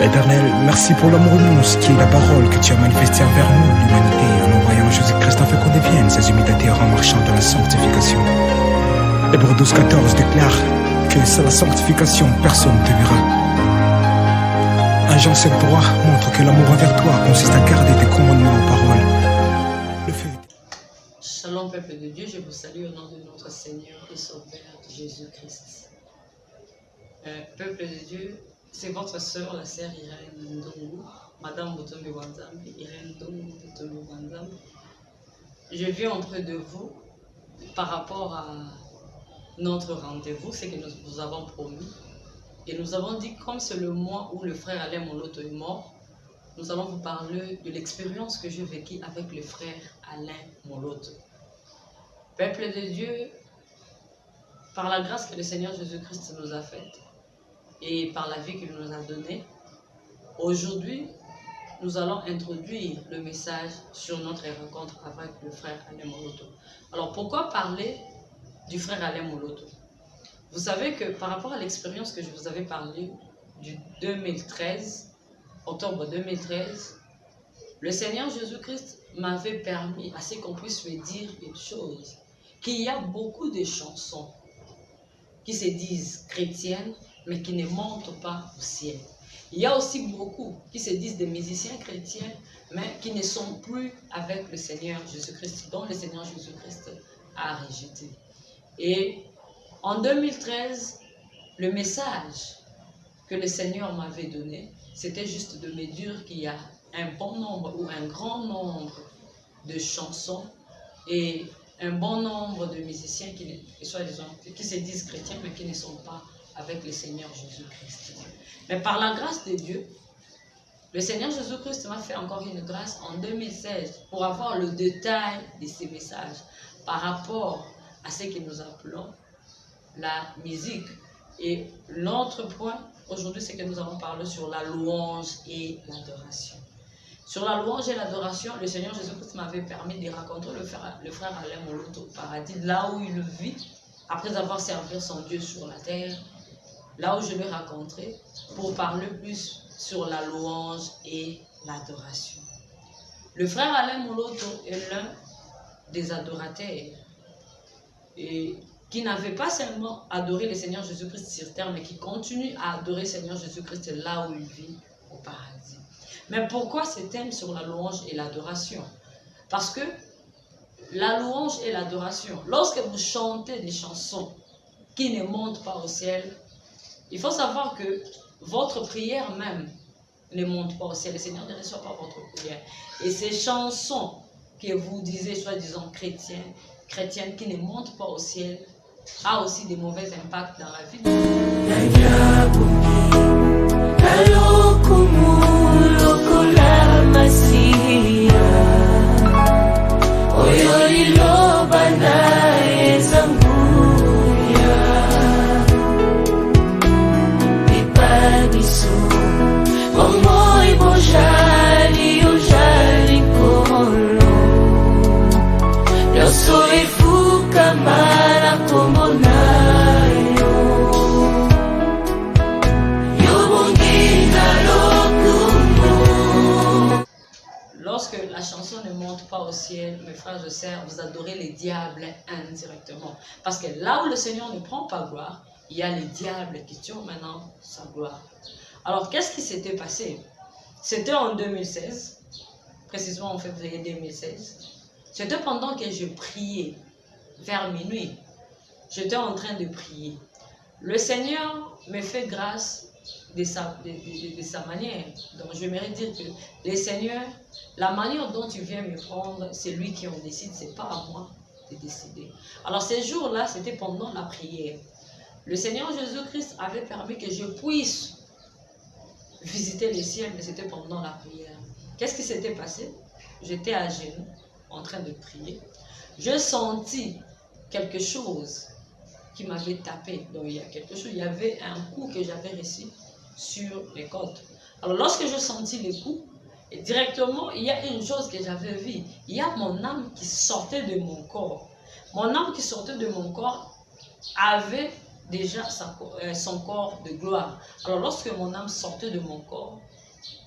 Éternel, merci pour l'amour immense qui est la parole que tu as manifestée envers nous, l'humanité, en envoyant Jésus-Christ afin qu'on devienne ses imitateurs en marchant dans la sanctification. Hébreux 12,14 déclare que sans la sanctification, personne ne te verra. 1 Jean 7,3 montre que l'amour envers toi consiste à garder tes commandements en parole. Le fait... Shalom peuple de Dieu, je vous salue au nom de notre Seigneur et Sauveur Jésus-Christ. Peuple de Dieu, c'est votre sœur, la sœur Irène Ndongo, Madame Botombe Wanzambe, Irène Ndongo Botombe Wanzambe. Je viens auprès de vous par rapport à notre rendez-vous, c'est que nous vous avons promis. Et nous avons dit, comme c'est le mois où le frère Alain Moloto est mort, nous allons vous parler de l'expérience que j'ai vécue avec le frère Alain Moloto. Peuple de Dieu, par la grâce que le Seigneur Jésus-Christ nous a faite et par la vie qu'il nous a donnée, aujourd'hui, nous allons introduire le message sur notre rencontre avec le frère Alain Moloto. Alors, pourquoi parler du frère Alain Moloto? Vous savez que par rapport à l'expérience que je vous avais parlé du 2013, octobre 2013, le Seigneur Jésus-Christ m'avait permis, à ce qu'on puisse me dire une chose, qu'il y a beaucoup de chansons qui se disent chrétiennes, mais qui ne montent pas au ciel. Il y a aussi beaucoup qui se disent des musiciens chrétiens, mais qui ne sont plus avec le Seigneur Jésus-Christ, dont le Seigneur Jésus-Christ a rejeté. Et en 2013, le message que le Seigneur m'avait donné, c'était juste de me dire qu'il y a un bon nombre ou un grand nombre de chansons et un bon nombre de musiciens qui se disent chrétiens, mais qui ne sont pas avec le Seigneur Jésus-Christ. Mais par la grâce de Dieu, le Seigneur Jésus-Christ m'a fait encore une grâce en 2016 pour avoir le détail de ces messages par rapport à ce que nous appelons la musique. Et l'autre point, aujourd'hui, c'est que nous allons parler sur la louange et l'adoration. Sur la louange et l'adoration, le Seigneur Jésus-Christ m'avait permis de rencontrer le frère Alain Moloto au paradis, là où il vit, après avoir servi son Dieu sur la terre, là où je l'ai rencontré, pour parler plus sur la louange et l'adoration. Le frère Alain Moloto est l'un des adorateurs et qui n'avait pas seulement adoré le Seigneur Jésus-Christ sur terre, mais qui continue à adorer le Seigneur Jésus-Christ là où il vit, au paradis. Mais pourquoi ce thème sur la louange et l'adoration? Parce que la louange et l'adoration, lorsque vous chantez des chansons qui ne montent pas au ciel, il faut savoir que votre prière même ne monte pas au ciel. Le Seigneur ne reçoit pas votre prière. Et ces chansons que vous disiez, soi-disant chrétiennes, qui ne montent pas au ciel, a aussi des mauvais impacts dans la vie. Lorsque la chanson ne monte pas au ciel, mes frères et sœurs, vous adorez les diables indirectement. Parce que là où le Seigneur ne prend pas gloire, il y a les diables qui tuent maintenant sa gloire. Alors, qu'est-ce qui s'était passé? C'était en 2016, précisément en février 2016. C'était pendant que je priais, vers minuit. J'étais en train de prier. Le Seigneur me fait grâce de sa manière. Donc, je j'aimerais dire que le Seigneur, la manière dont tu viens me prendre, c'est lui qui en décide, c'est pas à moi de décider. Alors, ces jours-là, c'était pendant la prière. Le Seigneur Jésus-Christ avait permis que je puisse visiter le ciel, mais c'était pendant la prière. Qu'est-ce qui s'était passé? J'étais à genoux, en train de prier. Je sentis quelque chose qui m'avait tapé. Donc, il y avait un coup que j'avais reçu sur les côtes. Alors, lorsque je sentis le coup, et directement, il y a une chose que j'avais vue. Il y a mon âme qui sortait de mon corps. Mon âme qui sortait de mon corps avait déjà son corps de gloire. Alors lorsque mon âme sortait de mon corps,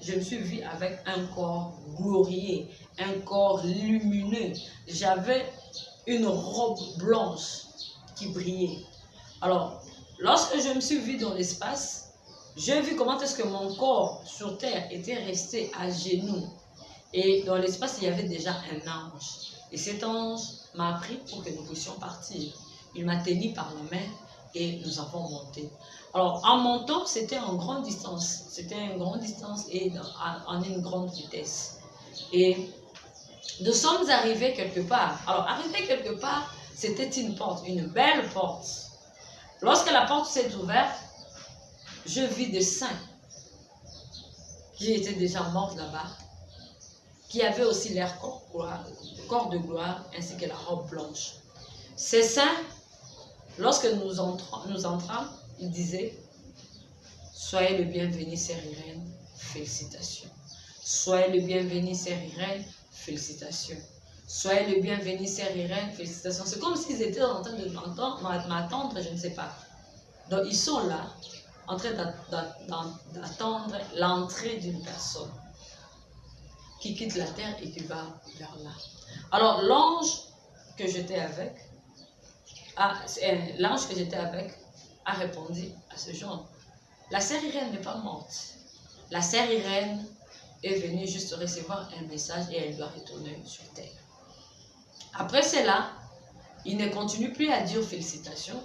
je me suis vue avec un corps glorieux, un corps lumineux. J'avais une robe blanche qui brillait. Alors, lorsque je me suis vue dans l'espace, j'ai vu comment est-ce que mon corps sur terre était resté à genoux. Et dans l'espace, il y avait déjà un ange. Et cet ange m'a pris pour que nous puissions partir. Il m'a tenu par la main et nous avons monté. Alors, en montant, c'était en grande distance. C'était une grande distance et en une grande vitesse. Et nous sommes arrivés quelque part. Alors, arrivés quelque part, c'était une porte, une belle porte. Lorsque la porte s'est ouverte, je vis des saints qui étaient déjà morts là-bas, qui avaient aussi leur corps de gloire, ainsi que la robe blanche. Ces saints, lorsque nous entrâmes, ils disaient, soyez le bienvenu, sœur Irène, félicitations. Soyez le bienvenu, sœur Irène, félicitations. Soyez le bienvenu, sœur Irène, félicitations. C'est comme s'ils étaient en train de m'attendre, je ne sais pas. Donc ils sont là, en train d'attendre l'entrée d'une personne qui quitte la terre et qui va vers là. Alors l'ange que j'étais avec, a répondu à ce genre. La sœur Irène n'est pas morte. La sœur Irène est venue juste recevoir un message et elle doit retourner sur terre. Après cela, il ne continue plus à dire félicitations.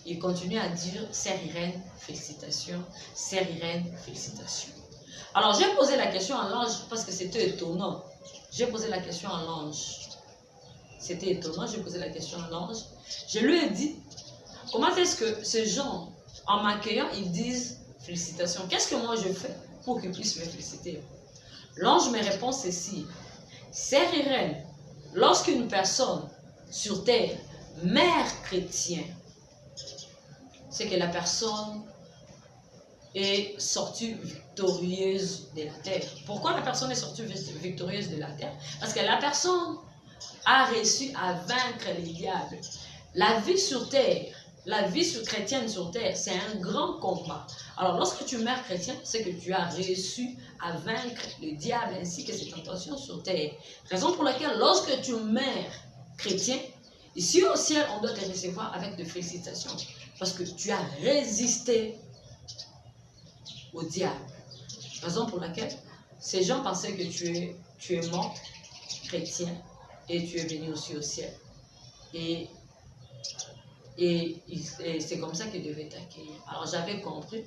Il continue à dire sœur Irène, félicitations. Sœur Irène, félicitations. Alors j'ai posé la question à l'ange parce que c'était étonnant. J'ai posé la question à l'ange. C'était étonnant, j'ai posé la question à l'ange. Je lui ai dit, comment est-ce que ces gens, en m'accueillant, ils disent félicitations? Qu'est-ce que moi je fais pour qu'ils puissent me féliciter? L'ange me répond ceci. Sœur Irène, lorsqu'une personne sur terre meurt chrétien, c'est que la personne est sortie victorieuse de la terre. Pourquoi la personne est sortie victorieuse de la terre? Parce que la personne a réussi à vaincre les diables. La vie sur terre, la vie chrétienne sur terre, c'est un grand combat. Alors lorsque tu meurs chrétien, c'est que tu as réussi à vaincre le diable ainsi que ses tentations sur terre. Raison pour laquelle lorsque tu meurs chrétien, ici au ciel, on doit te recevoir avec de félicitations. Parce que tu as résisté au diable. Raison pour laquelle ces gens pensaient que tu es mort chrétien et tu es venu aussi au ciel. Et c'est comme ça qu'ils devaient t'accueillir. Alors j'avais compris.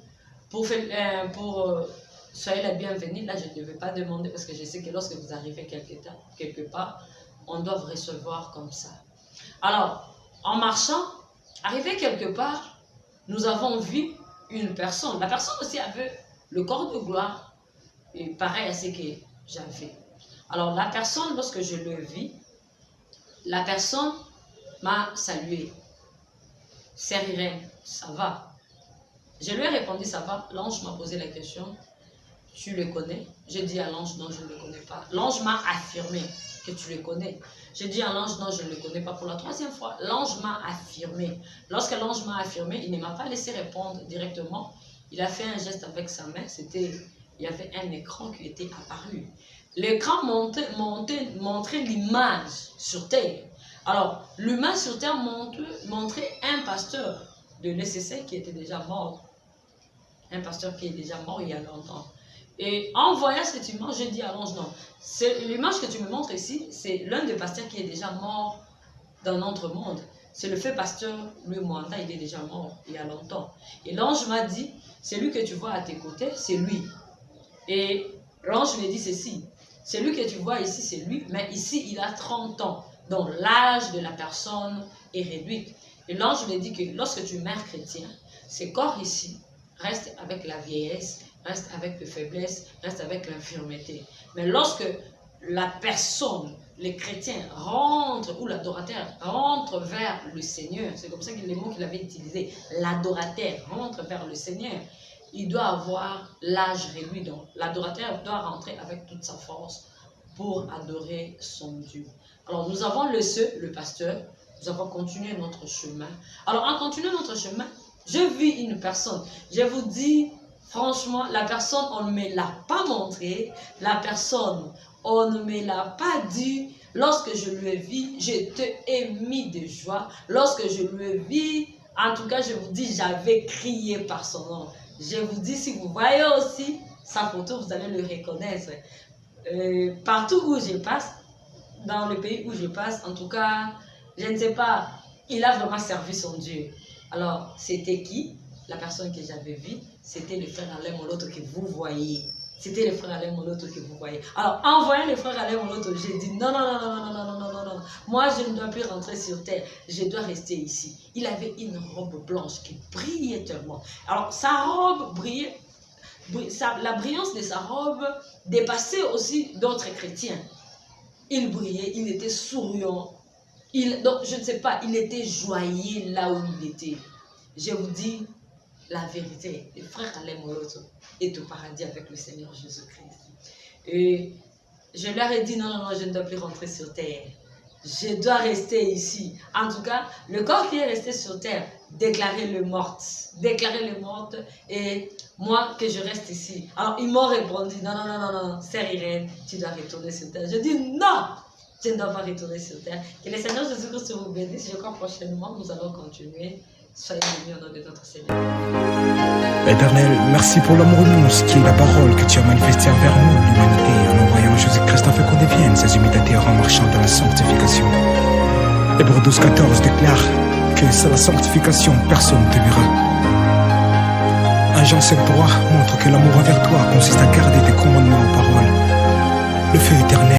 Soyez la bienvenue, là je ne devais pas demander parce que je sais que lorsque vous arrivez quelque part, on doit vous recevoir comme ça. Alors, en marchant, arrivé quelque part, nous avons vu une personne. La personne aussi avait le corps de gloire, et pareil à ce que j'avais. Alors la personne, lorsque je le vis, la personne m'a salué. Sœur Irène, ça va? Je lui ai répondu, ça va. L'ange m'a posé la question, tu le connais? J'ai dit à l'ange, non, je ne le connais pas. L'ange m'a affirmé que tu le connais. J'ai dit à l'ange, non, je ne le connais pas. Pour la troisième fois, l'ange m'a affirmé. Lorsque l'ange m'a affirmé, il ne m'a pas laissé répondre directement. Il a fait un geste avec sa main. Il y avait un écran qui était apparu. L'écran montrait l'image sur terre. Alors, l'image sur terre montrait un pasteur de l'ECC qui était déjà mort. Un pasteur qui est déjà mort il y a longtemps. Et en voyant cette image, j'ai dit à l'ange, non, l'image que tu me montres ici, c'est l'un des pasteurs qui est déjà mort dans notre monde. C'est le fait pasteur Louis Mwanda, il est déjà mort il y a longtemps. Et l'ange m'a dit, celui que tu vois à tes côtés, c'est lui. Et l'ange me dit ceci, celui que tu vois ici, c'est lui, mais ici, il a 30 ans. Donc l'âge de la personne est réduit. Et l'ange me dit que lorsque tu meurs chrétien, ce corps ici reste avec la vieillesse, reste avec la faiblesse, reste avec l'infirmité. Mais lorsque la personne, les chrétiens rentrent, ou l'adorateur rentre vers le Seigneur, c'est comme ça que les mots qu'il avait utilisés, l'adorateur rentre vers le Seigneur, il doit avoir l'âge réduit. Donc l'adorateur doit rentrer avec toute sa force pour adorer son Dieu. Alors nous avons laissé le pasteur, nous avons continué notre chemin. Alors en continuant notre chemin, je vis une personne. Je vous dis Franchement, la personne, on ne me l'a pas montré. La personne, on ne me l'a pas dit. Lorsque je lui ai vu, j'étais émis de joie. Lorsque je lui ai vu, en tout cas, je vous dis, j'avais crié par son nom. Je vous dis, si vous voyez aussi sa photo, vous allez le reconnaître. Partout où je passe, dans le pays où je passe, en tout cas, je ne sais pas, il a vraiment servi son Dieu. Alors, c'était qui? La personne que j'avais vue, c'était le frère Alain Moloto que vous voyez. C'était le frère Alain Moloto que vous voyez. Alors, en voyant le frère Alain Moloto, j'ai dit non, non, non, non, non, non, non, non, non, non. Moi, je ne dois plus rentrer sur terre. Je dois rester ici. Il avait une robe blanche qui brillait tellement. Alors, sa robe brillait. La brillance de sa robe dépassait aussi d'autres chrétiens. Il brillait, il était souriant. Donc, je ne sais pas, il était joyeux là où il était. Je vous dis la vérité. Le frère Alain Moloto est au paradis avec le Seigneur Jésus-Christ. Et je leur ai dit, non, non, non, je ne dois plus rentrer sur terre. Je dois rester ici. En tout cas, le corps qui est resté sur terre, déclarez-le morte. Déclarez-le morte et moi que je reste ici. Alors, ils m'ont répondu, non, non, non, non, non, sœur Irène, tu dois retourner sur terre. Je dis, non, je ne dois pas retourner sur terre. Que le Seigneur Jésus-Christ vous bénisse. Je crois prochainement, nous allons continuer. Soyez bénis au nom de notre Seigneur. Éternel, merci pour l'amour immense qui est la parole que tu as manifestée envers nous, l'humanité, en envoyant Jésus-Christ afin qu'on devienne ses imitateurs en marchant dans la sanctification. Hébreux 12:14 déclare que sans la sanctification, personne ne te verra. 1 Jean 7:3 montre que l'amour envers toi consiste à garder tes commandements en parole. Le feu éternel